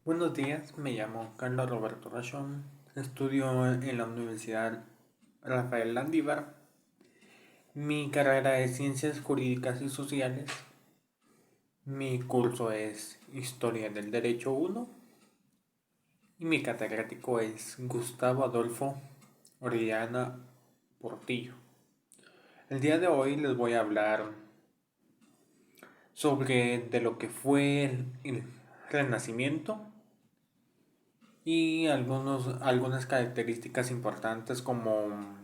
Buenos días, me llamo Carlos Roberto Rachón, estudio en la Universidad Rafael Landívar. Mi carrera es Ciencias Jurídicas y Sociales. Mi curso es Historia del Derecho 1 y mi catedrático es Gustavo Adolfo Orellana Portillo. El día de hoy les voy a hablar sobre de lo que fue el Renacimiento y algunas características importantes como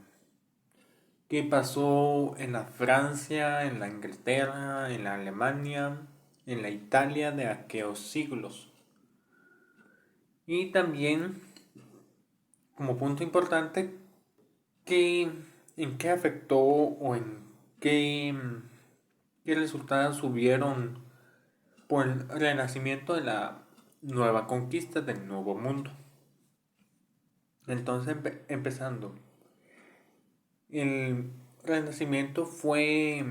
qué pasó en la Francia, en la Inglaterra, en la Alemania, en la Italia de aquellos siglos. Y también, como punto importante, qué, en qué afectó o en qué, qué resultados hubieron por el renacimiento de la nueva conquista del nuevo mundo. Entonces, empezando, el renacimiento fue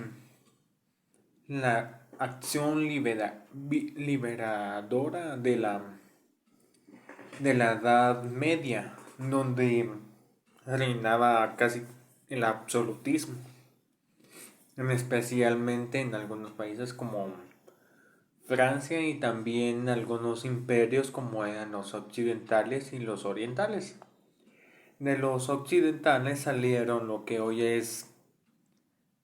la acción liberadora de la Edad Media, donde reinaba casi el absolutismo, especialmente en algunos países como Francia y también algunos imperios como eran los occidentales y los orientales. De los occidentales salieron lo que hoy es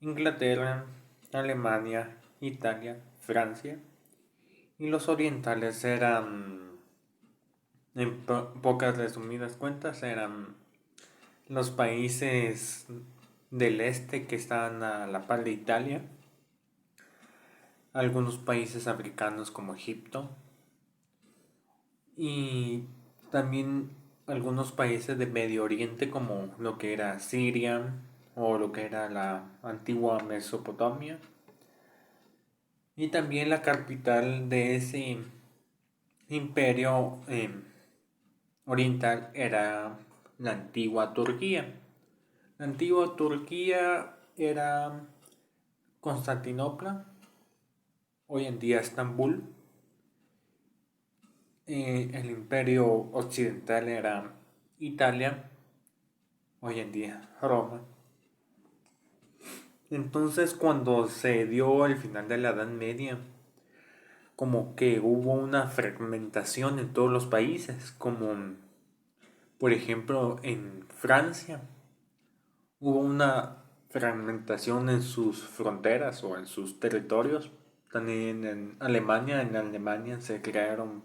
Inglaterra, Alemania, Italia, Francia, y los orientales eran, en pocas resumidas cuentas, eran los países del este que estaban a la par de Italia, algunos países africanos como Egipto y también algunos países de Medio Oriente como lo que era Siria o lo que era la antigua Mesopotamia, y también la capital de ese imperio oriental era la antigua Turquía. La antigua Turquía era Constantinopla, hoy en día Estambul. El imperio occidental era Italia, hoy en día Roma. Entonces, cuando se dio el final de la Edad Media, como que hubo una fragmentación en todos los países, como por ejemplo en Francia hubo una fragmentación en sus fronteras o en sus territorios. También en Alemania se crearon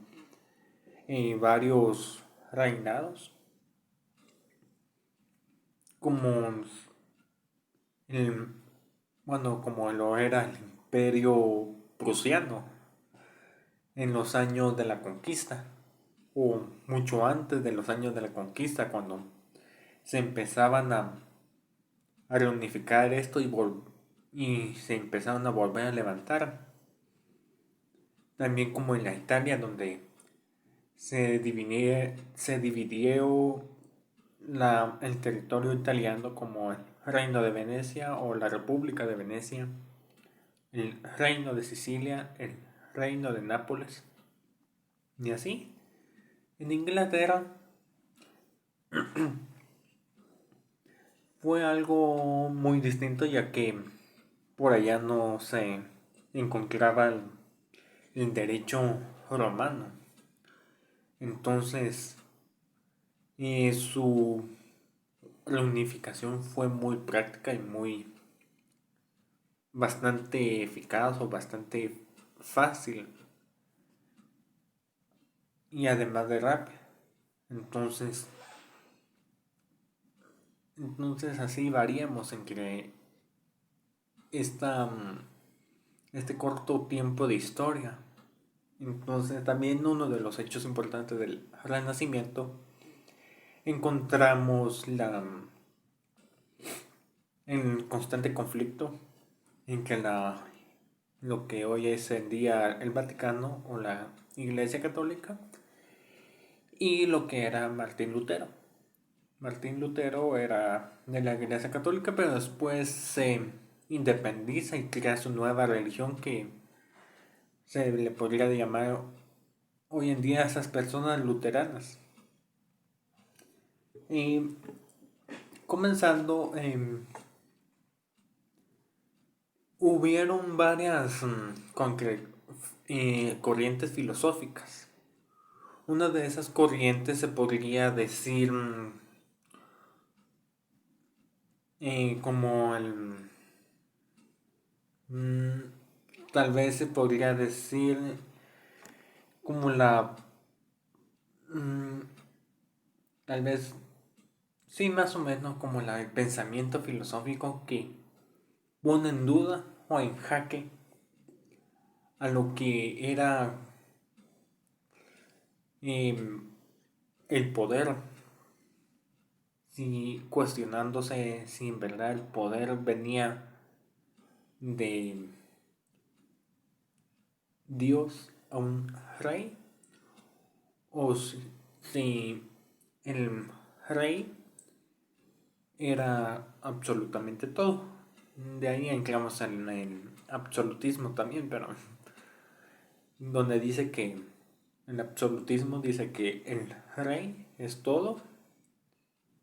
varios reinados, como el, bueno, como lo era el imperio prusiano en los años de la conquista, o mucho antes de los años de la conquista, cuando se empezaban a reunificar esto y se empezaron a volver a levantar. También como en la Italia, donde se dividió el territorio italiano como el Reino de Venecia o la República de Venecia, el Reino de Sicilia, el Reino de Nápoles. Y así, en Inglaterra fue algo muy distinto, ya que por allá no se encontraba el derecho romano. Entonces, su reunificación fue muy práctica y muy bastante eficaz o bastante fácil y además de rápida. Entonces, entonces así varíamos entre esta, este corto tiempo de historia. Entonces también uno de los hechos importantes del Renacimiento encontramos el constante conflicto entre lo que hoy es en día el Vaticano o la Iglesia Católica y lo que era Martín Lutero. Martín Lutero era de la Iglesia Católica, pero después se independiza y crea su nueva religión que se le podría llamar hoy en día esas personas luteranas. Y comenzando, hubieron varias corrientes filosóficas. Una de esas corrientes se podría decir como mm, tal vez se podría decir como mm, tal vez, sí, más o menos como el pensamiento filosófico que pone en duda o en jaque a lo que era em, el poder, si cuestionándose si en verdad el poder venía de Dios a un rey o si el rey era absolutamente todo. De ahí entramos en el absolutismo también, pero donde dice que el absolutismo dice que el rey es todo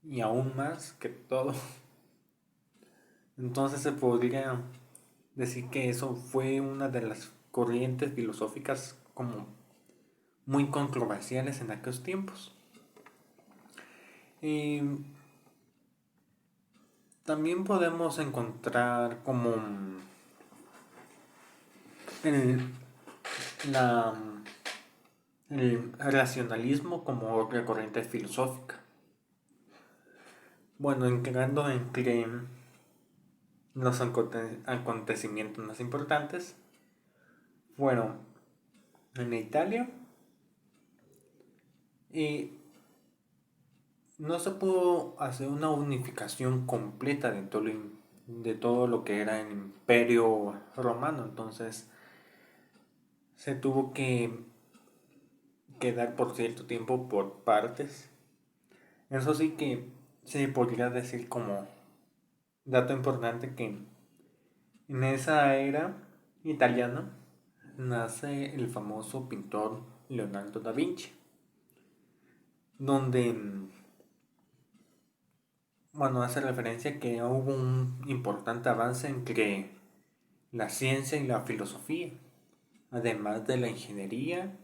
y aún más que todo. Entonces se podría decir que eso fue una de las corrientes filosóficas como muy controversiales en aquellos tiempos. Y también podemos encontrar como el, la, el racionalismo como otra corriente filosófica. Bueno, entrando entre los acontecimientos más importantes fueron en Italia y no se pudo hacer una unificación completa de todo lo que era el imperio romano, entonces se tuvo que quedar por cierto tiempo por partes. Eso sí que se podría decir como dato importante que en esa era italiana nace el famoso pintor Leonardo da Vinci, donde, bueno, hace referencia que hubo un importante avance entre la ciencia y la filosofía, además de la ingeniería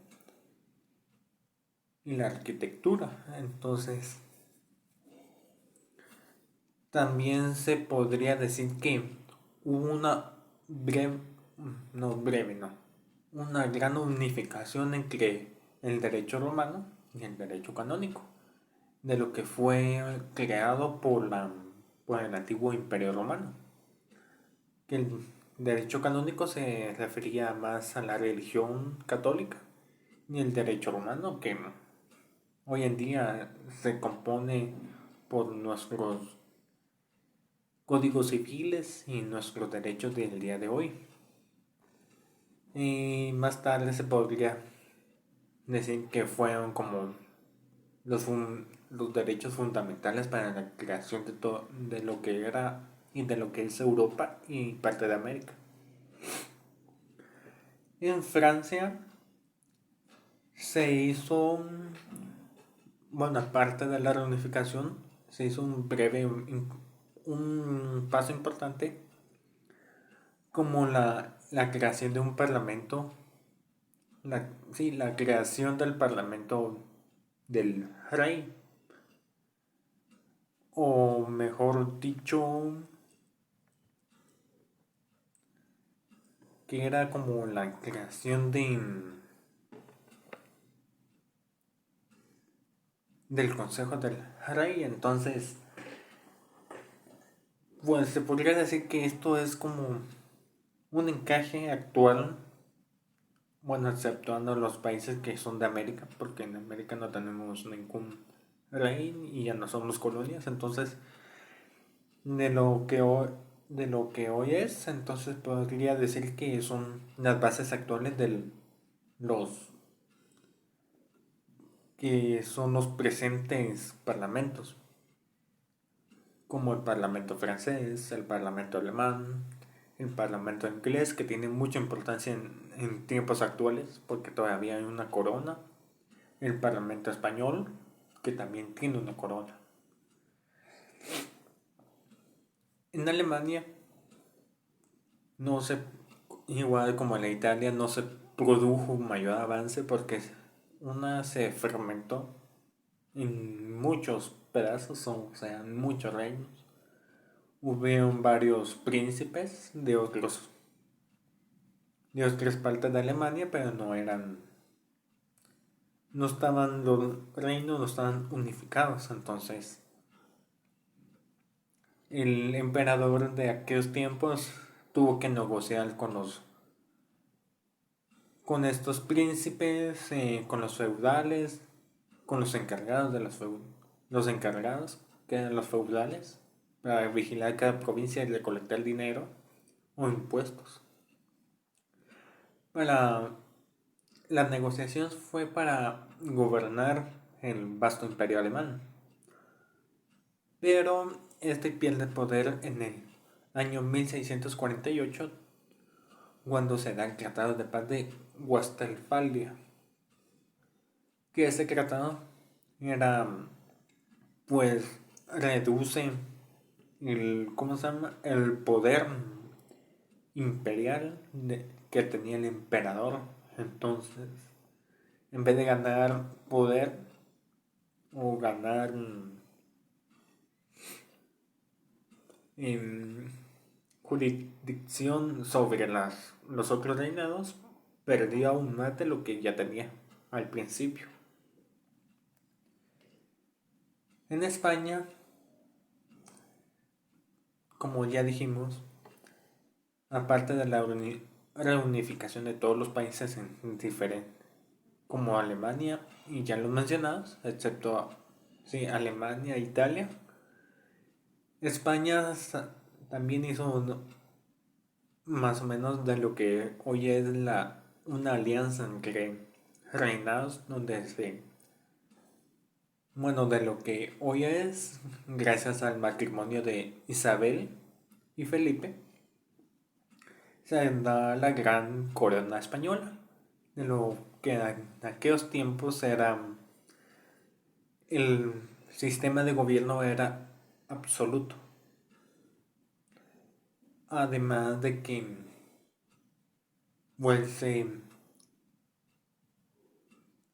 y la arquitectura. Entonces, también se podría decir que hubo una breve, no breve, no, una gran unificación entre el derecho romano y el derecho canónico, de lo que fue creado por el antiguo Imperio Romano. Que el derecho canónico se refería más a la religión católica y el derecho romano, que hoy en día se compone por nuestros códigos civiles y nuestros derechos del día de hoy. Y más tarde se podría decir que fueron como los derechos fundamentales para la creación de todo de lo que era y de lo que es Europa y parte de América. En Francia se hizo, bueno, aparte de la reunificación, se hizo un paso importante como la creación de un parlamento, sí, la creación del parlamento del rey, o mejor dicho, que era como la creación del consejo del rey. Entonces, pues se podría decir que esto es como un encaje actual, bueno, exceptuando los países que son de América, porque en América no tenemos ningún rey y ya no somos colonias. Entonces, de lo que hoy, de lo que hoy es, entonces podría decir que son las bases actuales de los que son los presentes parlamentos, como el parlamento francés, el parlamento alemán, el parlamento inglés, que tiene mucha importancia en tiempos actuales porque todavía hay una corona, el Parlamento español, que también tiene una corona. En Alemania, no se, igual como en la Italia, no se produjo un mayor avance porque una se fragmentó en muchos pedazos, o sea, en muchos reinos. Hubieron varios príncipes de otras partes de Alemania, pero no estaban los reinos, no estaban unificados. Entonces, el emperador de aquellos tiempos tuvo que negociar con estos príncipes, con los feudales, con los encargados los encargados, que eran los feudales, para vigilar cada provincia y recolectar dinero o impuestos. Para la negociación fue para gobernar el vasto imperio alemán, pero este pierde poder en el año 1648 cuando se da el Tratado de Paz de Westfalia, que ese tratado era, pues, reduce ¿cómo se llama? El poder imperial que tenía el emperador. Entonces, en vez de ganar poder o ganar jurisdicción sobre los otros reinados, perdió aún más de lo que ya tenía al principio. En España, como ya dijimos, aparte de la reunificación de todos los países en diferentes, como Alemania y ya los mencionados, excepto sí, Alemania e Italia, España también hizo más o menos de lo que hoy es una alianza entre reinados bueno, de lo que hoy es gracias al matrimonio de Isabel y Felipe se da la gran corona española, de lo que en aquellos tiempos era el sistema de gobierno era absoluto. Además de que pues,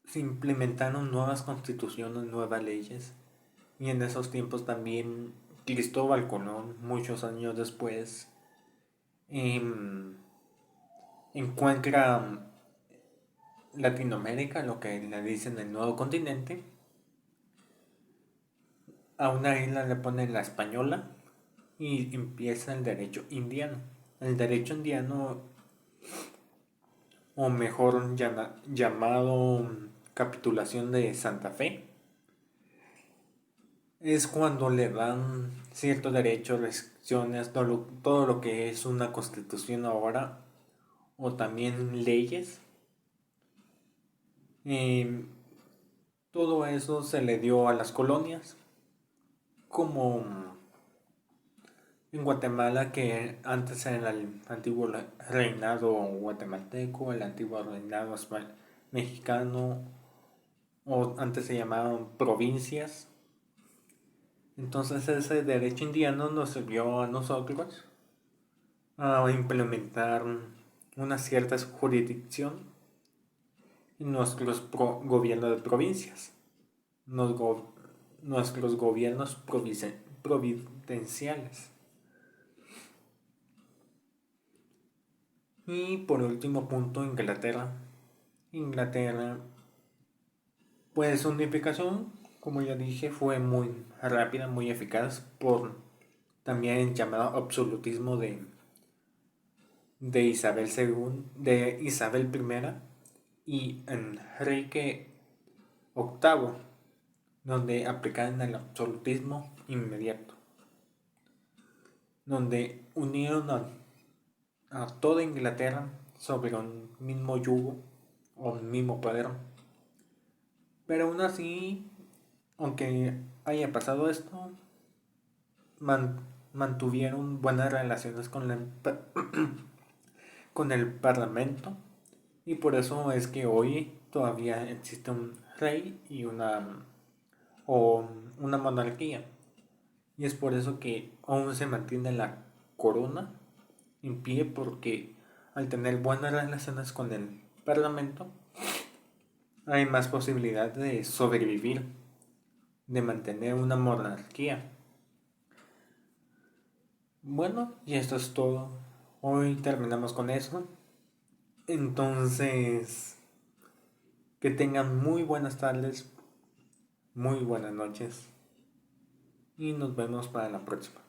se implementaron nuevas constituciones, nuevas leyes. Y en esos tiempos también Cristóbal Colón, muchos años después, em, encuentra Latinoamérica, lo que le dicen el nuevo continente. A una isla le ponen la española y empieza el derecho indiano. El derecho indiano, o mejor llamado capitulación de Santa Fe, es cuando le dan ciertos derechos, restricciones, todo lo que es una constitución ahora, o también leyes. Eh, Todo eso se le dio a las colonias, como en Guatemala, que antes era el antiguo reinado guatemalteco, el antiguo reinado mexicano, o antes se llamaban provincias. Entonces ese derecho indiano nos sirvió a nosotros a implementar una cierta jurisdicción en nuestros gobiernos de provincias, nuestros gobiernos providenciales. Y por último punto, Inglaterra. Inglaterra, pues su unificación, como ya dije, fue muy rápida, muy eficaz por también el llamado absolutismo de Isabel I y Enrique VIII, donde aplicaron el absolutismo inmediato, donde unieron a toda Inglaterra sobre un mismo yugo o un mismo poder. Pero aún así, aunque haya pasado esto, mantuvieron buenas relaciones con el Parlamento, y por eso es que hoy todavía existe un rey y o una monarquía. Y es por eso que aún se mantiene la corona en pie, porque al tener buenas relaciones con el parlamento hay más posibilidad de sobrevivir, de mantener una monarquía. Bueno, y esto es todo. Hoy terminamos con eso. Entonces, que tengan muy buenas tardes, muy buenas noches y nos vemos para la próxima.